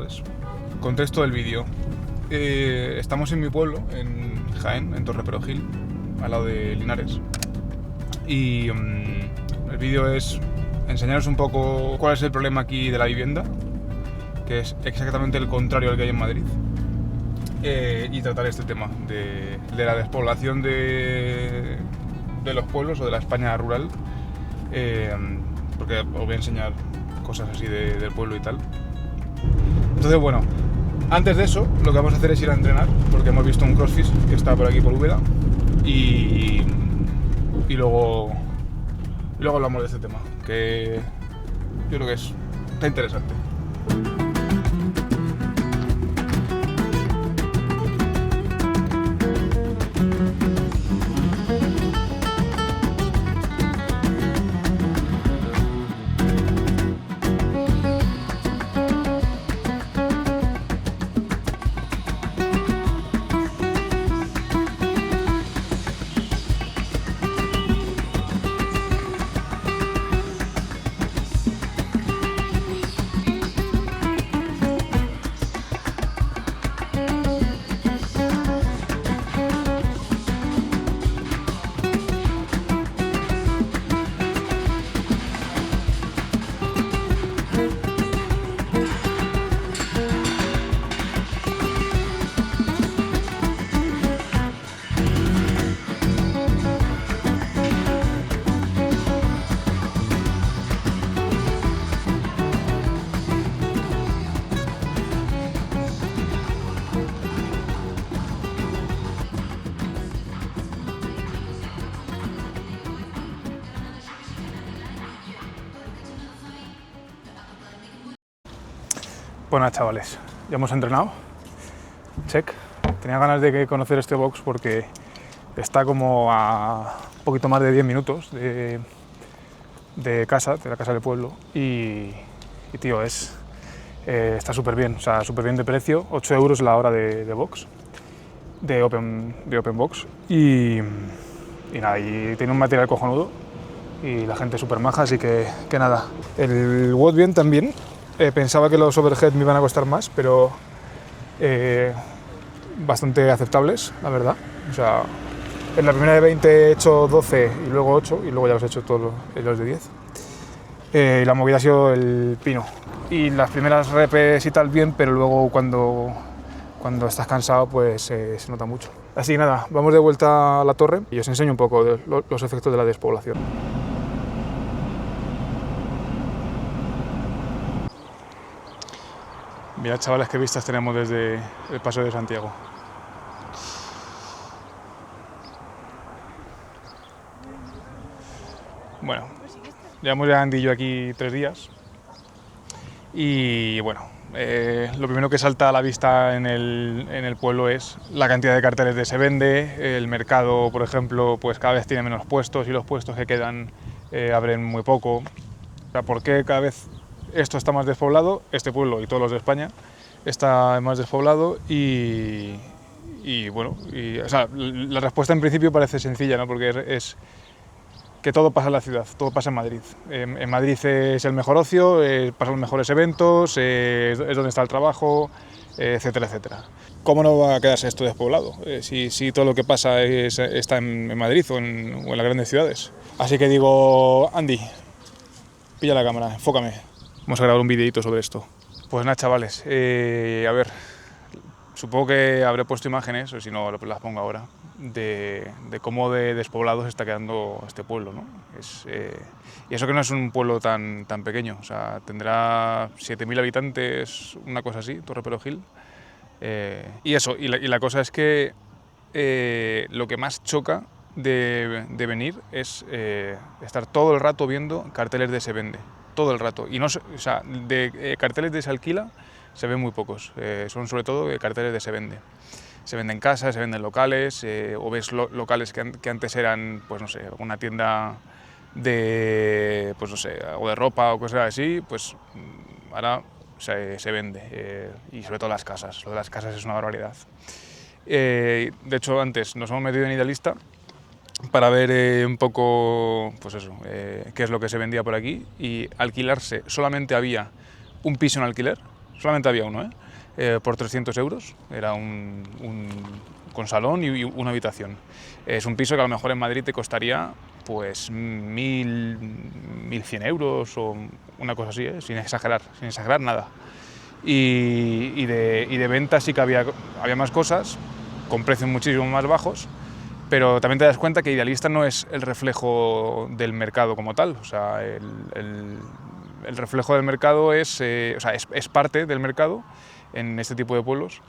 chavales. Contexto del vídeo. Estamos en mi pueblo, en Jaén, en Torreperogil, al lado de Linares. Y el vídeo es enseñaros un poco cuál es el problema aquí de la vivienda, que es exactamente el contrario al que hay en Madrid. Y tratar este tema de la despoblación de los pueblos o de la España rural, porque os voy a enseñar cosas así del pueblo y tal. Entonces, bueno, antes de eso lo que vamos a hacer es ir a entrenar, porque hemos visto un CrossFit que está por aquí por Úbeda y luego hablamos de este tema, que yo creo que está interesante. Bueno, chavales, ya hemos entrenado, check. Tenía ganas de conocer este box porque está como a un poquito más de 10 minutos de la casa del pueblo y tío, está súper bien, o sea, súper bien de precio, 8 euros la hora de box, de open box y nada, y tiene un material cojonudo y la gente súper maja, así que nada. El WOD bien también. Pensaba que los overhead me iban a costar más, pero bastante aceptables, la verdad. O sea, en la primera de 20 he hecho 12 y luego 8, y luego ya los he hecho todos los de 10. Y la movida ha sido el pino. Y las primeras repes y tal bien, pero luego cuando estás cansado pues se nota mucho. Así que nada, vamos de vuelta a la torre y os enseño un poco de los efectos de la despoblación. Mirad, chavales, qué vistas tenemos desde el Paso de Santiago. Bueno, llevamos ya Andy y yo aquí 3 días y bueno, lo primero que salta a la vista en el pueblo es la cantidad de carteles de se vende. El mercado, por ejemplo, pues cada vez tiene menos puestos y los puestos que quedan abren muy poco. O sea, ¿por qué cada vez esto está más despoblado? Este pueblo y todos los de España está más despoblado y bueno, o sea, la respuesta en principio parece sencilla, ¿no? Porque es que todo pasa en la ciudad, todo pasa en Madrid. En Madrid es el mejor ocio, pasan los mejores eventos, es donde está el trabajo, etcétera, etcétera. ¿Cómo no va a quedarse esto despoblado si todo lo que pasa está en Madrid o en las grandes ciudades? Así que digo, Andy, pilla la cámara, enfócame. Vamos a grabar un videito sobre esto. Pues nada, chavales, a ver, supongo que habré puesto imágenes, o si no las pongo ahora, de cómo de despoblado se está quedando este pueblo, ¿no? Y eso que no es un pueblo tan pequeño, o sea, tendrá 7.000 habitantes, una cosa así, Torreperogil. Y eso, y la cosa es que lo que más choca de venir es estar todo el rato viendo carteles de se vende. Todo el rato, y no, o sea, de carteles de se alquila se ven muy pocos, son sobre todo carteles de se vende. Se venden casas, se venden locales, o ves locales que antes eran, pues no sé, alguna tienda de, pues no sé, algo de ropa o cosas así, pues ahora se vende, y sobre todo las casas. Lo de las casas es una barbaridad. De hecho, antes nos hemos metido en Idealista para ver un poco, pues eso, qué es lo que se vendía por aquí, y alquilarse, solamente había un piso en alquiler, solamente había uno, por 300 euros, era con salón y una habitación. Es un piso que a lo mejor en Madrid te costaría pues 1.100 euros o una cosa así, sin exagerar nada. Y de venta sí que había más cosas, con precios muchísimo más bajos, pero también te das cuenta que Idealista no es el reflejo del mercado como tal. O sea, el reflejo del mercado es parte del mercado en este tipo de pueblos,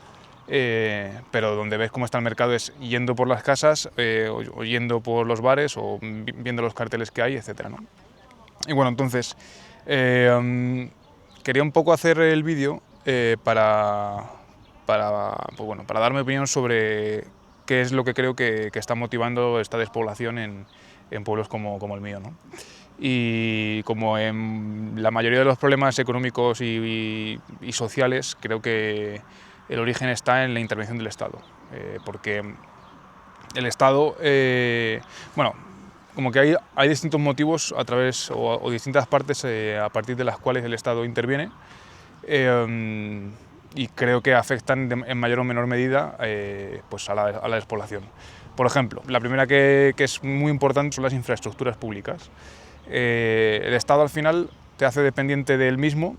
pero donde ves cómo está el mercado es yendo por las casas, o yendo por los bares, o viendo los carteles que hay, etc., ¿no? Y bueno, entonces, quería un poco hacer el vídeo para dar mi opinión sobre qué es lo que creo que está motivando esta despoblación en pueblos como el mío, ¿no? Y como en la mayoría de los problemas económicos y sociales, creo que el origen está en la intervención del Estado, porque el Estado, como que hay distintos motivos a través o distintas partes a partir de las cuales el Estado interviene, y creo que afectan en mayor o menor medida pues a la despoblación. Por ejemplo, la primera que es muy importante son las infraestructuras públicas. El Estado al final te hace dependiente de él mismo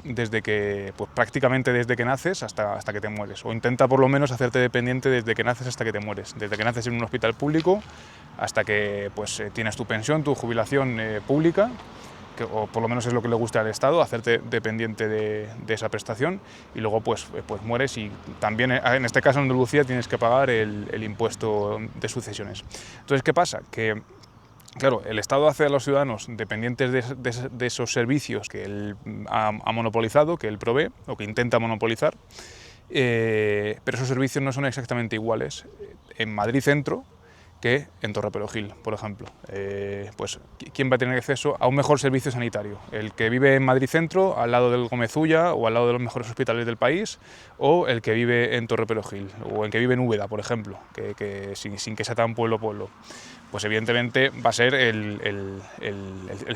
pues prácticamente desde que naces hasta que te mueres, o intenta por lo menos hacerte dependiente desde que naces hasta que te mueres, desde que naces en un hospital público hasta que pues, tienes tu pensión, tu jubilación pública, o por lo menos es lo que le gusta al Estado, hacerte dependiente de esa prestación, y luego pues mueres, y también en este caso en Andalucía tienes que pagar el impuesto de sucesiones. Entonces, ¿qué pasa? Que claro, el Estado hace a los ciudadanos dependientes de esos servicios que él ha monopolizado, que él provee o que intenta monopolizar, pero esos servicios no son exactamente iguales en Madrid Centro que en Torreperogil, por ejemplo. Pues, ¿quién va a tener acceso a un mejor servicio sanitario? ¿El que vive en Madrid Centro, al lado del Gómez Ulla o al lado de los mejores hospitales del país, o el que vive en Torreperogil, o el que vive en Úbeda, por ejemplo, que sin que sea tan pueblo? Pues evidentemente va a ser el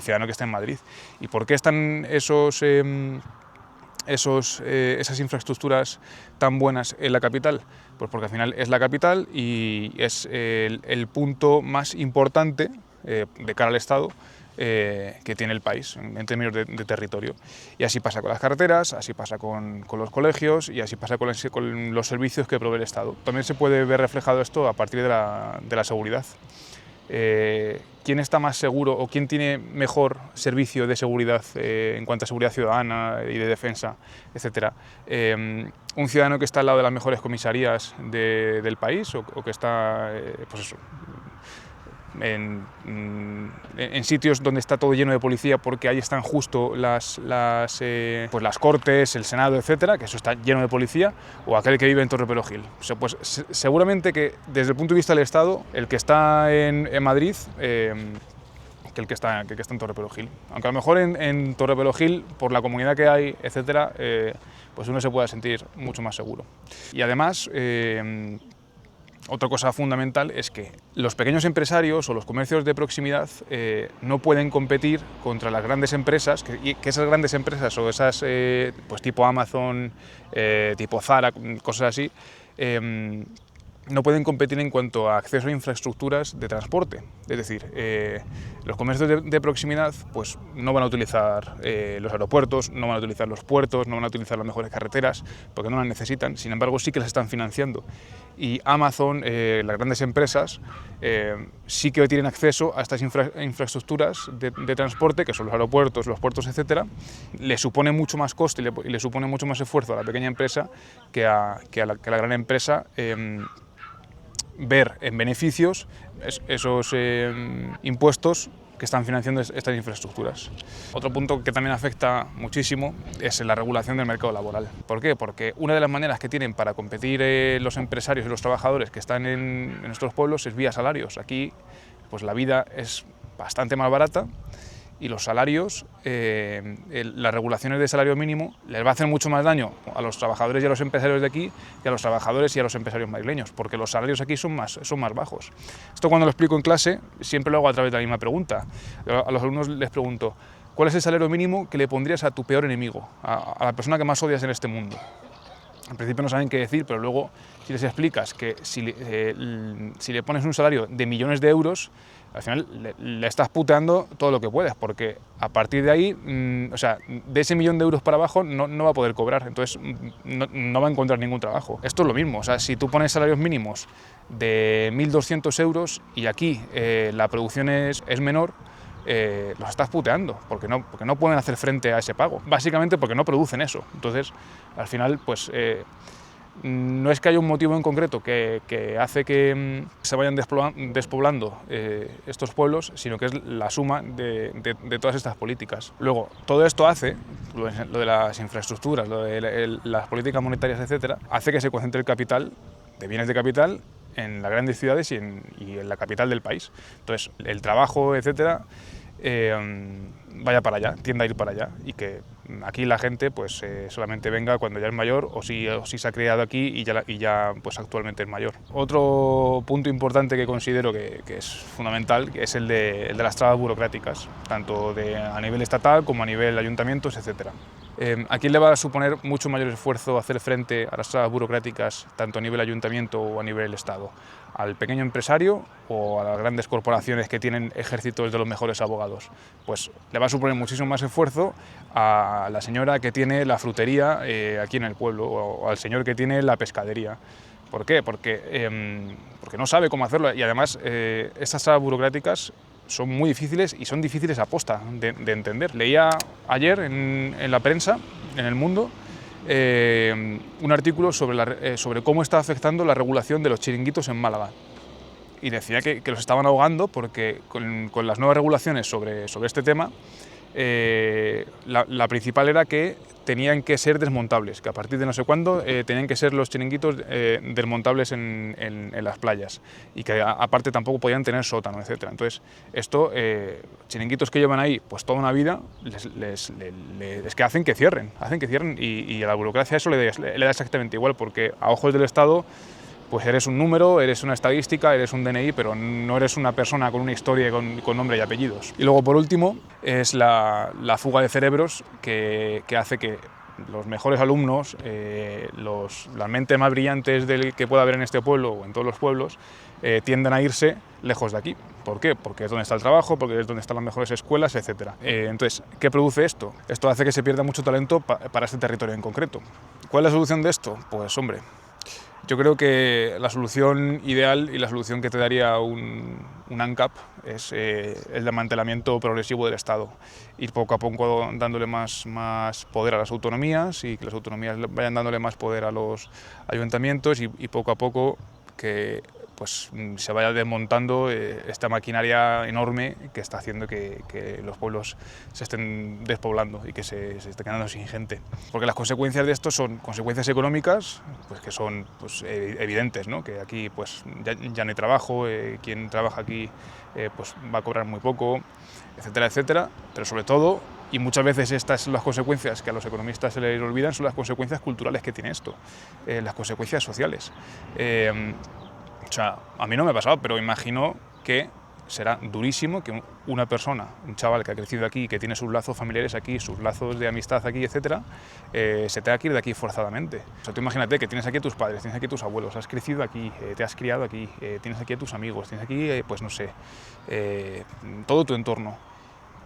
ciudadano que está en Madrid. ¿Y por qué están esas infraestructuras tan buenas en la capital? Pues porque al final es la capital y es el punto más importante de cara al Estado que tiene el país en términos de territorio. Y así pasa con las carreteras, así pasa con los colegios, y así pasa con los servicios que provee el Estado. También se puede ver reflejado esto a partir de la seguridad. ¿Quién está más seguro o quién tiene mejor servicio de seguridad en cuanto a seguridad ciudadana y de defensa, etcétera? ¿Un ciudadano que está al lado de las mejores comisarías del país, o que está pues eso, en sitios donde está todo lleno de policía, porque ahí están justo las Cortes, el Senado, etcétera, que eso está lleno de policía, o aquel que vive en Torreperogil? O sea, pues seguramente que desde el punto de vista del Estado, el que está en Madrid, que el que está en Torreperogil. Aunque a lo mejor en Torreperogil, por la comunidad que hay, etcétera, pues uno se pueda sentir mucho más seguro. Y además, otra cosa fundamental es que los pequeños empresarios o los comercios de proximidad no pueden competir contra las grandes empresas, que esas grandes empresas o esas pues tipo Amazon, tipo Zara, cosas así, no pueden competir en cuanto a acceso a infraestructuras de transporte. Es decir, los comercios de proximidad pues, no van a utilizar los aeropuertos, no van a utilizar los puertos, no van a utilizar las mejores carreteras, porque no las necesitan. Sin embargo, sí que las están financiando. Y Amazon, las grandes empresas, sí que tienen acceso a estas infraestructuras de transporte, que son los aeropuertos, los puertos, etcétera. Le supone mucho más coste y le supone mucho más esfuerzo a la pequeña empresa que a la gran empresa ver en beneficios esos impuestos que están financiando estas infraestructuras. Otro punto que también afecta muchísimo es la regulación del mercado laboral. ¿Por qué? Porque una de las maneras que tienen para competir los empresarios y los trabajadores que están en nuestros pueblos es vía salarios. Aquí pues la vida es bastante más barata, y los salarios, las regulaciones de salario mínimo les va a hacer mucho más daño a los trabajadores y a los empresarios de aquí que a los trabajadores y a los empresarios madrileños, porque los salarios aquí son más bajos. Esto, cuando lo explico en clase, siempre lo hago a través de la misma pregunta. A los alumnos les pregunto: ¿Cuál es el salario mínimo que le pondrías a tu peor enemigo, a la persona que más odias en este mundo? Al principio no saben qué decir, pero luego si les explicas que si le pones un salario de millones de euros, al final le estás puteando todo lo que puedes, porque a partir de ahí, o sea, de ese millón de euros para abajo no va a poder cobrar, entonces no va a encontrar ningún trabajo. Esto es lo mismo, o sea, si tú pones salarios mínimos de 1.200 euros y aquí la producción es menor, los estás puteando, porque no pueden hacer frente a ese pago, básicamente porque no producen eso. Entonces, al final, pues no es que haya un motivo en concreto que hace que se vayan despoblando estos pueblos, sino que es la suma de todas estas políticas. Luego, todo esto hace, lo de las infraestructuras, lo de las políticas monetarias, etcétera, hace que se concentre el capital, de bienes de capital, en las grandes ciudades y en la capital del país. Entonces, el trabajo, etcétera, vaya para allá, tiende a ir para allá, y que aquí la gente pues solamente venga cuando ya es mayor o si se ha criado aquí y ya pues actualmente es mayor. Otro punto importante que considero que es fundamental es el de las trabas burocráticas, tanto a nivel estatal como a nivel ayuntamientos, etcétera. ¿A quién le va a suponer mucho mayor esfuerzo hacer frente a las trabas burocráticas, tanto a nivel ayuntamiento o a nivel Estado? ¿Al pequeño empresario o a las grandes corporaciones que tienen ejércitos de los mejores abogados? Pues le va a suponer muchísimo más esfuerzo a la señora que tiene la frutería aquí en el pueblo o al señor que tiene la pescadería. ¿Por qué? Porque no sabe cómo hacerlo, y además estas trabas burocráticas son muy difíciles y son difíciles a posta de entender. Leía ayer en la prensa, en El Mundo, un artículo sobre cómo está afectando la regulación de los chiringuitos en Málaga. Y decía que los estaban ahogando porque con las nuevas regulaciones sobre este tema, la principal era que tenían que ser desmontables, que a partir de no sé cuándo tenían que ser los chiringuitos desmontables en las playas, y que aparte tampoco podían tener sótano, etc. Entonces, esto, chiringuitos que llevan ahí pues toda una vida, es que hacen que cierren, y a la burocracia eso le da exactamente igual, porque a ojos del Estado pues eres un número, eres una estadística, eres un DNI, pero no eres una persona con una historia con nombre y apellidos. Y luego, por último, es la fuga de cerebros que hace que los mejores alumnos, las mentes más brillantes que pueda haber en este pueblo o en todos los pueblos, tiendan a irse lejos de aquí. ¿Por qué? Porque es donde está el trabajo, porque es donde están las mejores escuelas, etc. Entonces, ¿qué produce esto? Esto hace que se pierda mucho talento para este territorio en concreto. ¿Cuál es la solución de esto? Pues, hombre, yo creo que la solución ideal y la solución que te daría un ANCAP es el desmantelamiento progresivo del Estado. Ir poco a poco dándole más poder a las autonomías, y que las autonomías vayan dándole más poder a los ayuntamientos, y poco a poco que pues se vaya desmontando esta maquinaria enorme que está haciendo que los pueblos se estén despoblando y que se esté quedando sin gente. Porque las consecuencias de esto son consecuencias económicas, pues que son pues, evidentes, ¿no? Que aquí pues ya no hay trabajo, quien trabaja aquí pues va a cobrar muy poco, etcétera, etcétera, pero sobre todo, y muchas veces estas son las consecuencias que a los economistas se les olvidan, son las consecuencias culturales que tiene esto, las consecuencias sociales. O sea, a mí no me ha pasado, pero imagino que será durísimo que una persona, un chaval que ha crecido aquí, que tiene sus lazos familiares aquí, sus lazos de amistad aquí, etcétera, se tenga que ir de aquí forzadamente. O sea, tú imagínate que tienes aquí a tus padres, tienes aquí a tus abuelos, has crecido aquí, te has criado aquí, tienes aquí a tus amigos, tienes aquí, pues no sé, todo tu entorno,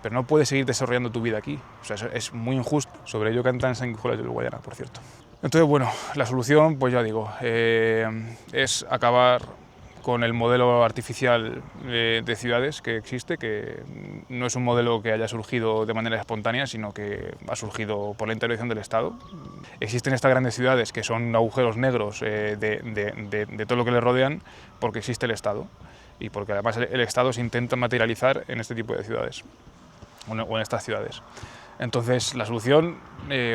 pero no puedes seguir desarrollando tu vida aquí. O sea, es muy injusto. Sobre ello cantan Sanguijuelas de Uruguayana, por cierto. Entonces, bueno, la solución, pues ya digo, es acabar con el modelo artificial de ciudades que existe, que no es un modelo que haya surgido de manera espontánea, sino que ha surgido por la intervención del Estado. Existen estas grandes ciudades que son agujeros negros de todo lo que les rodean, porque existe el Estado, y porque además el Estado se intenta materializar en este tipo de ciudades, o en estas ciudades. Entonces la solución,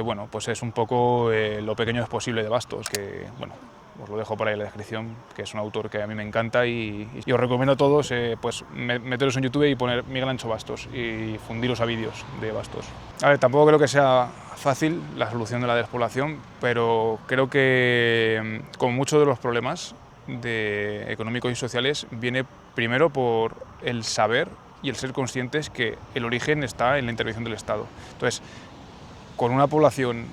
bueno, pues es un poco lo pequeño es posible de Bastos, que bueno, os lo dejo por ahí en la descripción, que es un autor que a mí me encanta, y os recomiendo a todos pues meteros en YouTube y poner Miguel Ancho Bastos y fundiros a vídeos de Bastos. A ver, tampoco creo que sea fácil la solución de la despoblación, pero creo que como muchos de los problemas económicos y sociales viene primero por el saber y el ser conscientes que el origen está en la intervención del Estado. Entonces, con una población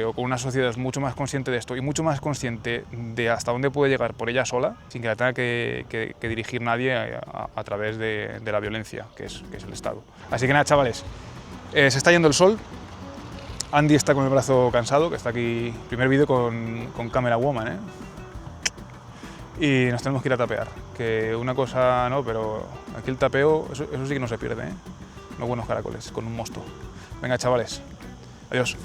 o con una sociedad mucho más consciente de esto y mucho más consciente de hasta dónde puede llegar por ella sola, sin que la tenga que dirigir nadie a través de la violencia, que es el Estado. Así que nada, chavales, se está yendo el sol. Andy está con el brazo cansado, que está aquí, primer vídeo con Camera Woman, ¿eh? Y nos tenemos que ir a tapear, que una cosa no, pero aquí el tapeo, eso sí que no se pierde, ¿eh? Unos buenos caracoles, con un mosto. Venga, chavales, adiós.